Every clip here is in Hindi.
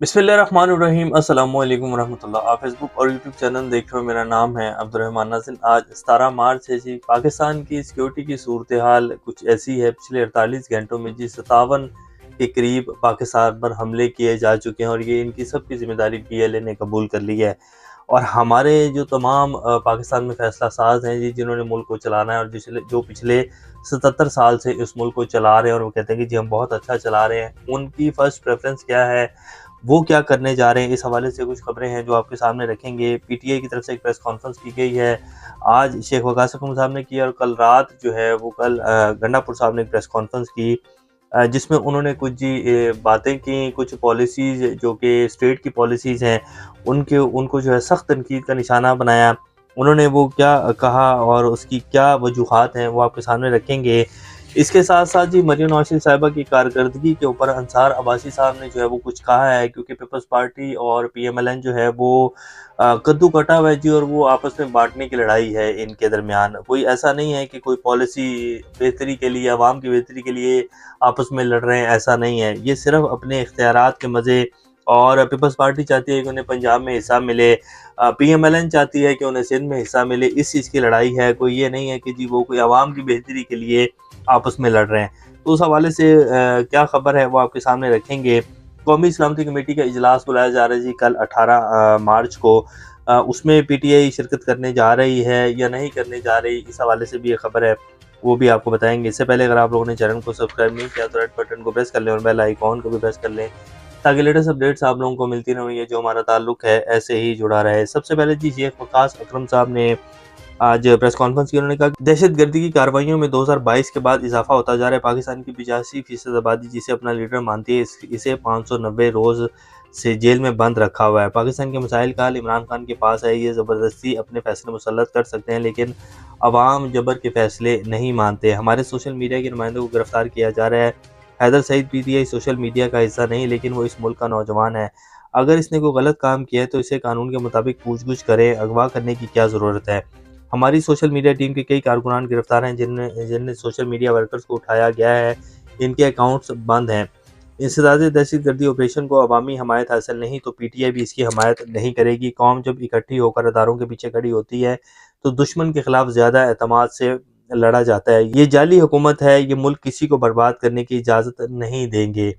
बिस्मिल्लाहिर्रहमानिर्रहीम अस्सलाम वालेकुम रहमतुल्लाह। आप फेसबुक और यूट्यूब चैनल देख रहे हो। मेरा नाम है अब्दुर्रहमान नाज़िम। आज 17 मार्च है जी। पाकिस्तान की सिक्योरिटी की सूरत हाल कुछ ऐसी है, पिछले 48 घंटों में जी 57 के करीब पाकिस्तान पर हमले किए जा चुके हैं और ये इनकी सबकी जिम्मेदारी PLA ने कबूल कर ली है। और हमारे जो तमाम पाकिस्तान में फैसला साज हैं जी, जिन्होंने मुल्क को चलाना है और जो पिछले 77 साल से इस मुल्क को चला रहे हैं और वो कहते हैं कि जी हम बहुत अच्छा चला रहे हैं, उनकी फर्स्ट प्रेफरेंस क्या है, वो क्या करने जा रहे हैं, इस हवाले से कुछ खबरें हैं जो आपके सामने रखेंगे। PTI की तरफ से एक प्रेस कॉन्फ्रेंस की गई है, आज शेख वकास अकरम साहब ने की और कल रात जो है वो कल गंडापुर साहब ने एक प्रेस कॉन्फ्रेंस की, जिसमें उन्होंने कुछ जी बातें की, कुछ पॉलिसीज़ जो कि स्टेट की पॉलिसीज़ हैं, उनको जो है सख्त तनकीद का निशाना बनाया। उन्होंने वो क्या कहा और उसकी क्या वजूहात हैं, वो आपके सामने रखेंगे। इसके साथ-साथ जी मरीम नवाज़ साहिबा की कारकर्दगी के ऊपर अंसार अब्बासी साहब ने जो है वो कुछ कहा है, क्योंकि पीपल्स पार्टी और PMLN जो है वो कद्दू कटा हुआ है जी, और वो आपस में बाँटने की लड़ाई है इनके दरमियान। कोई ऐसा नहीं है कि कोई पॉलिसी बेहतरी के लिए, अवाम की बेहतरी के लिए आपस में लड़ रहे हैं, ऐसा नहीं है। ये सिर्फ़ अपने इख्तियारात के मज़े, और पीपल्स पार्टी चाहती है कि उन्हें पंजाब में हिस्सा मिले, PMLN चाहती है कि उन्हें सिंध में हिस्सा मिले, इस चीज़ की लड़ाई है। कोई ये नहीं है कि जी वो कोई अवाम की बेहतरी के लिए आपस में लड़ रहे हैं। तो उस हवाले से क्या खबर है वो आपके सामने रखेंगे। कौमी सलामती कमेटी का इजलास बुलाया जा रहा है जी कल 18 मार्च को। उसमें PTI शिरकत करने जा रही है या नहीं करने जा रही, इस हवाले से भी ये खबर है, वो भी आपको बताएँगे। इससे पहले अगर आप लोगों ने चैनल को सब्सक्राइब नहीं किया तो रेड बटन को प्रेस कर लें और बेल आइकॉन को भी प्रेस कर लें, ताकि लेटेस्ट अपडेट्स आप लोगों को मिलती रहें, जो हमारा ताल्लुक है ऐसे ही जुड़ा रहे। सबसे पहले जी शेख वकास अकरम साहब ने आज प्रेस कॉन्फ्रेंस की। उन्होंने कहा कि दहशतगर्दी की कार्रवाइयों में 2022 के बाद इजाफा होता जा रहा है। पाकिस्तान की 85% आबादी जिसे अपना लीडर मानती है, इसे 590 रोज़ से जेल में बंद रखा हुआ है। पाकिस्तान के मसाइल का हल इमरान खान के पास है, ये ज़बरदस्ती अपने फैसले मुसल्लत कर सकते हैं, लेकिन अवाम जबर के फैसले नहीं मानते। हमारे सोशल मीडिया के नुमाइंदों को गिरफ्तार किया जा रहा है। Haider Saeed PTI social media का हिस्सा नहीं, लेकिन वो इस मुल्क का नौजवान है। अगर इसने कोई गलत काम किया है तो इसे कानून के मुताबिक पूछ-गुछ करें, अगवा करने की क्या ज़रूरत है। हमारी सोशल मीडिया टीम के कई कारकुनान गिरफ्तार हैं, जिनने सोशल मीडिया वर्कर्स को उठाया गया है, इनके अकाउंट्स बंद हैं। इंसदाद दहशतगर्दी ऑपरेशन को अवामी हमायत हासिल नहीं तो PTI भी इसकी हमायत नहीं करेगी। कौम जब इकट्ठी होकर अदारों के पीछे खड़ी होती है तो दुश्मन के खिलाफ ज़्यादा एतमाद से लड़ा जाता है। ये जाली हुकूमत है, ये मुल्क किसी को बर्बाद करने की इजाज़त नहीं देंगे।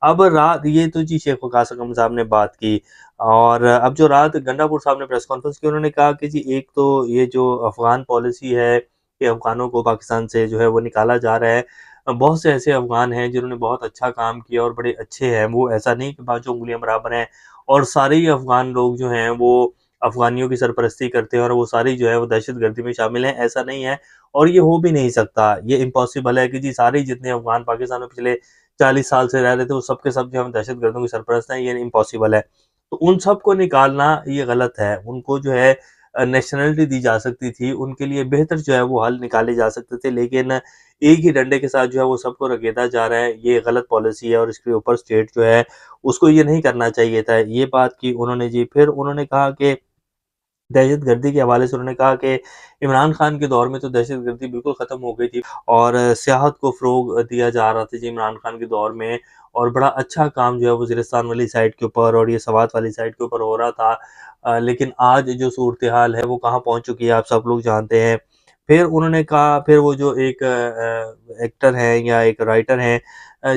अब रात ये तो जी शेख वकास अकरम साहब ने बात की, और अब जो रात गंडापुर साहब ने प्रेस कॉन्फ्रेंस की, उन्होंने कहा कि जी एक तो ये जो अफ़गान पॉलिसी है कि अफ़गानों को पाकिस्तान से जो है वो निकाला जा रहा है। बहुत से ऐसे अफ़गान हैं जिन्होंने बहुत अच्छा काम किया और बड़े अच्छे हैं, वो ऐसा नहीं कि पाँचों उँगलियाँ बराबर हैं और सारे ही अफ़गान लोग जो हैं वो अफ़गानियों की सरपरस्ती करते हैं और वो सारे जो है वो दहशतगर्दी में शामिल हैं, ऐसा नहीं है और ये हो भी नहीं सकता। ये इम्पॉसिबल है कि जी सारे जितने अफ़गान पाकिस्तान में पिछले 40 साल से रह रहे थे, वो सब के सब जो हम दहशतगर्दों के सरपरस्त हैं, ये इम्पॉसिबल है। तो उन सबको निकालना ये गलत है। उनको जो है नेशनैलिटी दी जा सकती थी, उनके लिए बेहतर जो है वो हल निकाले जा सकते थे, लेकिन एक ही डंडे के साथ जो है वो सबको रगेदा जा रहा है, ये गलत पॉलिसी है और इसके ऊपर स्टेट जो है उसको ये नहीं करना चाहिए था। ये बात की उन्होंने जी। फिर उन्होंने कहा कि दहशतगर्दी के हवाले से उन्होंने कहा कि इमरान खान के दौर में तो दहशतगर्दी बिल्कुल ख़त्म हो गई थी और सियाहत को फ़रोग़ दिया जा रहा था जी इमरान खान के दौर में, और बड़ा अच्छा काम जो है वज़ीरिस्तान वाली साइड के ऊपर और ये सवात वाली साइड के ऊपर हो रहा था। लेकिन आज जो सूरत-ए-हाल है वो कहाँ पहुँच चुकी है, आप सब लोग जानते हैं। फिर उन्होंने कहा, फिर वो जो एक एक्टर हैं या एक राइटर हैं,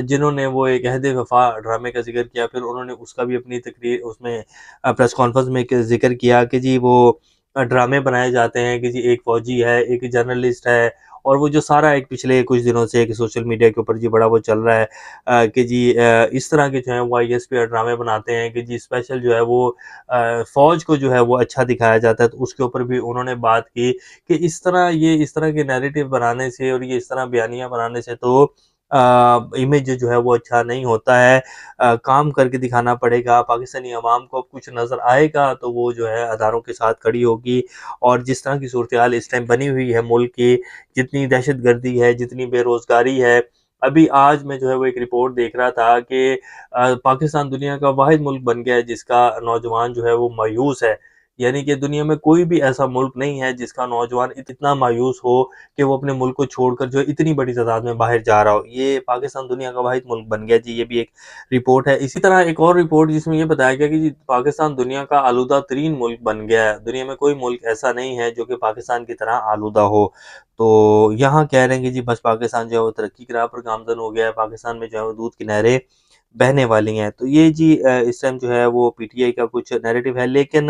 जिन्होंने वो एक अहद-ए-वफ़ा ड्रामे का ज़िक्र किया, फिर उन्होंने उसका भी अपनी तकरीर उसमें प्रेस कॉन्फ्रेंस में एक ज़िक्र किया कि जी वो ड्रामे बनाए जाते हैं कि जी एक फ़ौजी है, एक जर्नलिस्ट है, और वो जो सारा एक पिछले कुछ दिनों से एक सोशल मीडिया के ऊपर जी बड़ा वो चल रहा है, कि जी इस तरह के जो है वो IS पे ड्रामे बनाते हैं कि जी स्पेशल जो है वो फ़ौज को जो है वो अच्छा दिखाया जाता है। तो उसके ऊपर भी उन्होंने बात की कि इस तरह के नैरेटिव बनाने से और ये इस तरह बयानियाँ बनाने से तो इमेज जो है वो अच्छा नहीं होता है। काम करके दिखाना पड़ेगा, पाकिस्तानी अवाम को अब कुछ नज़र आएगा तो वो जो है अदारों के साथ खड़ी होगी, और जिस तरह की सूरत-ए-हाल इस टाइम बनी हुई है मुल्क की, जितनी दहशतगर्दी है, जितनी बेरोज़गारी है, अभी आज मैं जो है वो एक रिपोर्ट देख रहा था कि पाकिस्तान दुनिया का वाहिद मुल्क बन गया है जिसका नौजवान जो है वो मायूस है। यानी कि दुनिया में कोई भी ऐसा मुल्क नहीं है जिसका नौजवान इतना मायूस हो कि वो अपने मुल्क को छोड़कर जो है इतनी बड़ी तादाद में बाहर जा रहा हो। ये पाकिस्तान दुनिया का वाहिद मुल्क बन गया जी, ये भी एक रिपोर्ट है। इसी तरह एक और रिपोर्ट जिसमें ये बताया गया कि जी पाकिस्तान दुनिया का आलूदा तरीन मुल्क बन गया है। दुनिया में कोई मुल्क ऐसा नहीं है जो कि पाकिस्तान की तरह आलूदा हो। तो यहाँ कह रहे हैं कि जी बस पाकिस्तान जो है वो तरक्की की राह पर गामज़न हो गया है, पाकिस्तान में जो है वो दूध की नहरें बहने वाली हैं। तो ये जी इस टाइम जो है वो पीटीआई का कुछ नैरेटिव है, लेकिन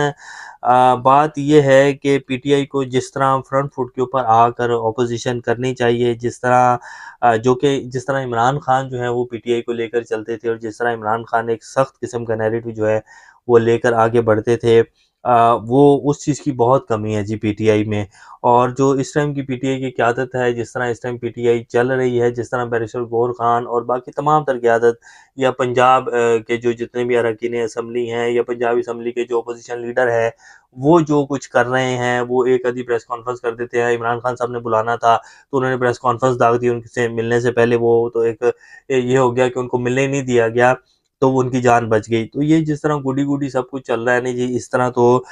बात ये है कि पीटीआई को जिस तरह फ्रंट फुट के ऊपर आकर ऑपोजिशन करनी चाहिए, जिस तरह इमरान खान जो है वो पीटीआई को लेकर चलते थे और जिस तरह इमरान खान एक सख्त किस्म का नैरेटिव जो है वो लेकर आगे बढ़ते थे, वो उस चीज़ की बहुत कमी है जी पीटीआई में। और जो इस टाइम की पीटीआई की क़यादत है, जिस तरह इस टाइम पीटीआई चल रही है, जिस तरह बैरिस्टर गौहर खान और बाकी तमाम तर क़यादत या पंजाब के जो जितने भी अरकान असम्बली हैं या पंजाब असम्बली के जो अपोजिशन लीडर है, वो जो कुछ कर रहे हैं, वो एक आधी प्रेस कॉन्फ्रेंस कर देते हैं। इमरान खान साहब ने बुलाना था, तो उन्होंने प्रेस कॉन्फ्रेंस दाग दी, उनसे मिलने से पहले वो तो एक ये हो गया कि उनको मिलने ही नहीं दिया गया, तो उनकी जान बच गई। तो ये जिस तरह गुडी-गुडी सब कुछ चल रहा है ना जी, इस तरह तो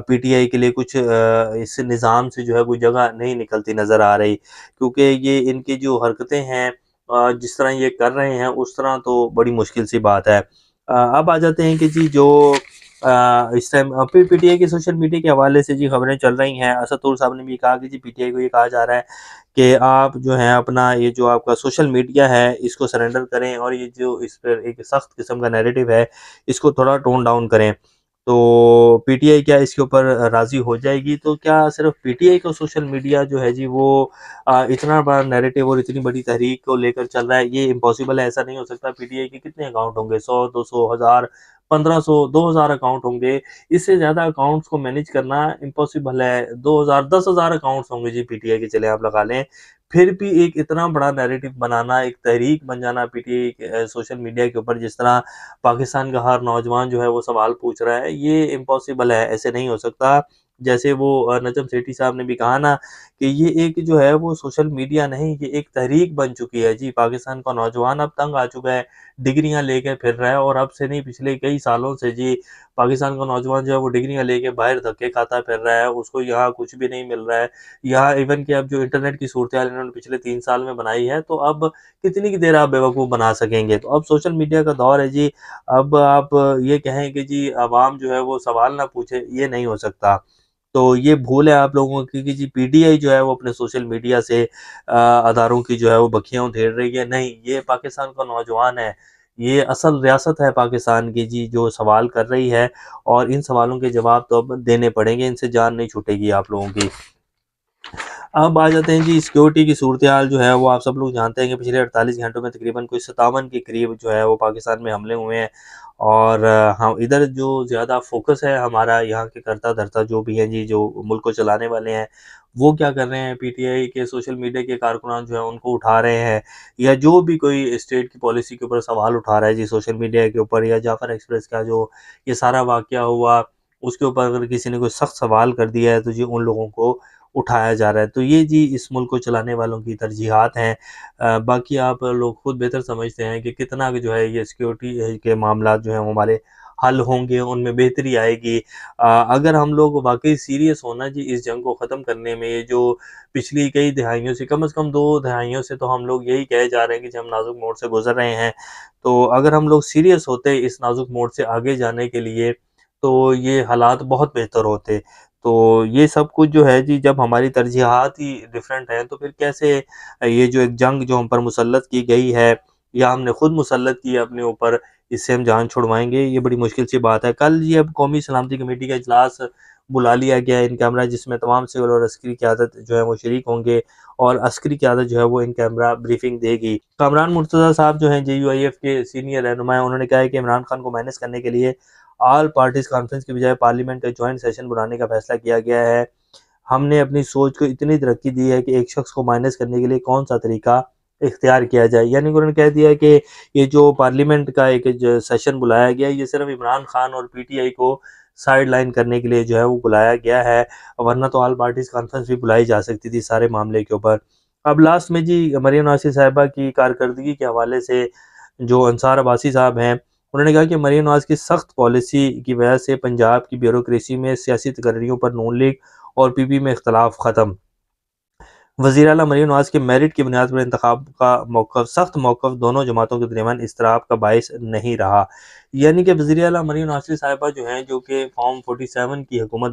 पीटीआई के लिए कुछ इस निज़ाम से जो है कोई जगह नहीं निकलती नज़र आ रही, क्योंकि ये इनकी जो हरकतें हैं जिस तरह ये कर रहे हैं, उस तरह तो बड़ी मुश्किल सी बात है। अब आ जाते हैं कि जी जो इस टाइम फिर पीटीआई के सोशल मीडिया के हवाले से जी खबरें चल रही हैं। असदुल साहब ने भी कहा कि जी पीटीआई को ये कहा जा रहा है कि आप जो है अपना ये जो आपका सोशल मीडिया है इसको सरेंडर करें और ये जो इस पर एक सख्त किस्म का नैरेटिव है इसको थोड़ा टोन डाउन करें। तो पीटीआई क्या इसके ऊपर राज़ी हो जाएगी? तो क्या सिर्फ़ पीटीआई को सोशल मीडिया जो है जी वो इतना बड़ा नैरेटिव और इतनी बड़ी तहरीक को लेकर चल रहा है, ये इम्पॉसिबल है, ऐसा नहीं हो सकता। पीटीआई के कितने अकाउंट होंगे? 100, 200, 1000, 1500, 2000 अकाउंट होंगे। इससे ज़्यादा अकाउंट्स को मैनेज करना इम्पॉसिबल है। 2000, 10,000 अकाउंट्स होंगे जी पीटीआई के, चलें आप लगा लें। फिर भी एक इतना बड़ा नैरेटिव बनाना, एक तहरीक बन जाना पीटीआई के सोशल मीडिया के ऊपर, जिस तरह पाकिस्तान का हर नौजवान जो है वो सवाल पूछ रहा है, ये इम्पॉसिबल है, ऐसे नहीं हो सकता। जैसे वो नजम सेठी साहब ने भी कहा ना कि ये एक जो है वो सोशल मीडिया नहीं, ये एक तहरीक बन चुकी है जी। पाकिस्तान का नौजवान अब तंग आ चुका है, डिग्रियाँ लेके फिर रहा है और अब से नहीं पिछले कई सालों से जी पाकिस्तान का नौजवान जो है वो डिग्रियाँ लेके बाहर धक्के खाता फिर रहा है, उसको यहाँ कुछ भी नहीं मिल रहा है। यहाँ इवन कि अब जो इंटरनेट की सूरत-हाल इन्होंने पिछले 3 साल में बनाई है, तो अब कितनी की देर आप बेवकूफ़ बना सकेंगे? तो अब सोशल मीडिया का दौर है जी, अब आप ये कहें कि जी अवाम जो है वो सवाल ना पूछे, ये नहीं हो सकता। तो ये भूल है आप लोगों की कि जी पीटीआई जो है वो अपने सोशल मीडिया से अदारों की जो है वो बखियाँ उधेड़ रही है। नहीं, ये पाकिस्तान का नौजवान है, ये असल रियासत है पाकिस्तान की जी जो सवाल कर रही है और इन सवालों के जवाब तो अब देने पड़ेंगे, इनसे जान नहीं छूटेगी आप लोगों की। अब आ जाते हैं जी सिक्योरिटी की सूरत-हाल जो है वो आप सब लोग जानते हैं कि पिछले 48 घंटों में तकरीबन कोई 57 के करीब जो है वो पाकिस्तान में हमले हुए हैं। और हाँ, इधर जो ज़्यादा फ़ोकस है हमारा यहाँ के कर्ता-धर्ता जो भी हैं जी, जो मुल्क को चलाने वाले हैं, वो क्या कर रहे हैं, पीटीआई के सोशल मीडिया के कारकुनान जो हैं उनको उठा रहे हैं, या जो भी कोई स्टेट की पॉलिसी के ऊपर सवाल उठा रहा है जी सोशल मीडिया के ऊपर, या जाफ़र एक्सप्रेस का जो ये सारा वाक़या हुआ, उसके ऊपर अगर किसी ने कोई सख्त सवाल कर दिया है तो जी उन लोगों को उठाया जा रहा है। तो ये जी इस मुल्क को चलाने वालों की तरजीहात हैं। बाकी आप लोग खुद बेहतर समझते हैं कि कितना जो है ये सिक्योरिटी के मामलात जो हैं वो हमारे हल होंगे, उनमें बेहतरी आएगी। अगर हम लोग वाक़ई सीरियस हो ना जी इस जंग को ख़त्म करने में, ये जो पिछली कई दिहाइयों से कम 2 दिहाइयों से तो हम लोग यही कहे जा रहे हैं कि जी हम नाज़ुक मोड़ से गुज़र रहे हैं। तो अगर हम लोग सीरियस होते इस नाज़ुक मोड़ से आगे जाने के लिए, तो ये हालात बहुत बेहतर होते। तो ये सब कुछ जो है जी जब हमारी तरजीहात ही डिफरेंट हैं, तो फिर कैसे ये जो एक जंग जो हम पर मुसल्लत की गई है या हमने खुद मुसल्लत की है अपने ऊपर, इससे हम जान छुड़वाएँगे, ये बड़ी मुश्किल सी बात है। कल ये अब कौमी सलामती कमेटी का इजलास बुला लिया गया है इन कैमरा, जिसमें तमाम सिविल और अस्करी क़यादत जो है वो शरीक होंगे और अस्करी क़यादत जो है वो इन कैमरा ब्रीफिंग देगी। कामरान मुर्तज़ा साहब जो हैं जेयूआईएफ के सीनियर रहनुमा हैं, उन्होंने कहा है कि इमरान खान को माइनस करने के लिए ऑल पार्टीज़ कॉन्फ्रेंस की बजाय पार्लियामेंट का जॉइंट सेशन बुलाने का फैसला किया गया है। हमने अपनी सोच को इतनी तरक्की दी है कि एक शख्स को माइनस करने के लिए कौन-सा तरीका इख्तियार किया जाए। यानी कि उन्होंने कह दिया है कि ये जो पार्लियामेंट का एक ज सेशन बुलाया गया है, ये सिर्फ़ इमरान खान और पीटीआई को साइड लाइन करने के लिए जो है वो बुलाया गया है, वरना तो ऑल पार्टीज़ कॉन्फ्रेंस भी बुलाई जा सकती थी सारे मामले के ऊपर। अब लास्ट में जी मरियम नवाज़ साहिबा की कारकर्दगी के हवाले से जो अंसार अब्बासी साहब हैं, उन्होंने कहा कि मरीम नवाज की सख्त पॉलिसी की वजह से पंजाब की ब्यूरोक्रेसी में सियासी तकर्रियों पर नून लीग और पीपी में इख्तलाफ खत्म। वज़ीर आला मरीम नवाज के मेरिट की बुनियाद पर इंतखाब का मौक़िफ़ सख्त मौक़िफ़ दोनों जमातों के दरमियान इज़्तिराब का बाइस नहीं रहा। यानी कि वज़ीर आला मरीम नवाज साहिबा जो हैं, जो कि फॉर्म 47 की हुकूमत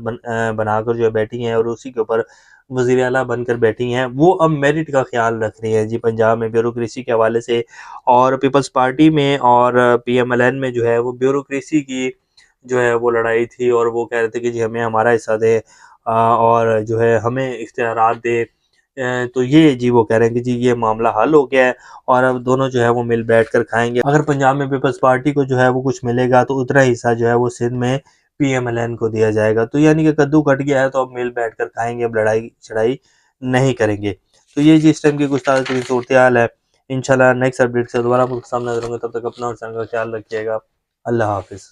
बनाकर जो है बैठी हैं और उसी के ऊपर वज़ीर आला बनकर बैठी हैं, वो अब मेरिट का ख़्याल रख रही हैं जी पंजाब में ब्यूरोक्रेसी के हवाले से। और पीपल्स पार्टी में और पीएमएलएन में जो है वो ब्यूरोक्रेसी की जो है वो लड़ाई थी और वो कह रहे थे कि जी हमें हमारा हिस्सा दें और जो है हमें इख्तियारात दें। तो ये जी वो कह रहे हैं कि जी ये मामला हल हो गया है और अब दोनों जो है वो मिल बैठ कर खाएँगे। अगर पंजाब में पीपल्स पार्टी को जो है वो कुछ मिलेगा तो उतना हिस्सा जो है वो सिंध में पीएमएलएन को दिया जाएगा। तो यानी कि कद्दू कट गया है तो अब मिल बैठ कर खाएँगे, अब लड़ाई-झड़ाई नहीं करेंगे। तो ये जी इस टाइम की कुछ ताज़ा तरीन सूरत-ए-हाल है। इंशाल्लाह नेक्स्ट अपडेट से दोबारा आपके सामने हाज़िर होंगे, तब तक अपना और अपने का ख्याल रखिएगा। अल्लाह हाफ़िज़।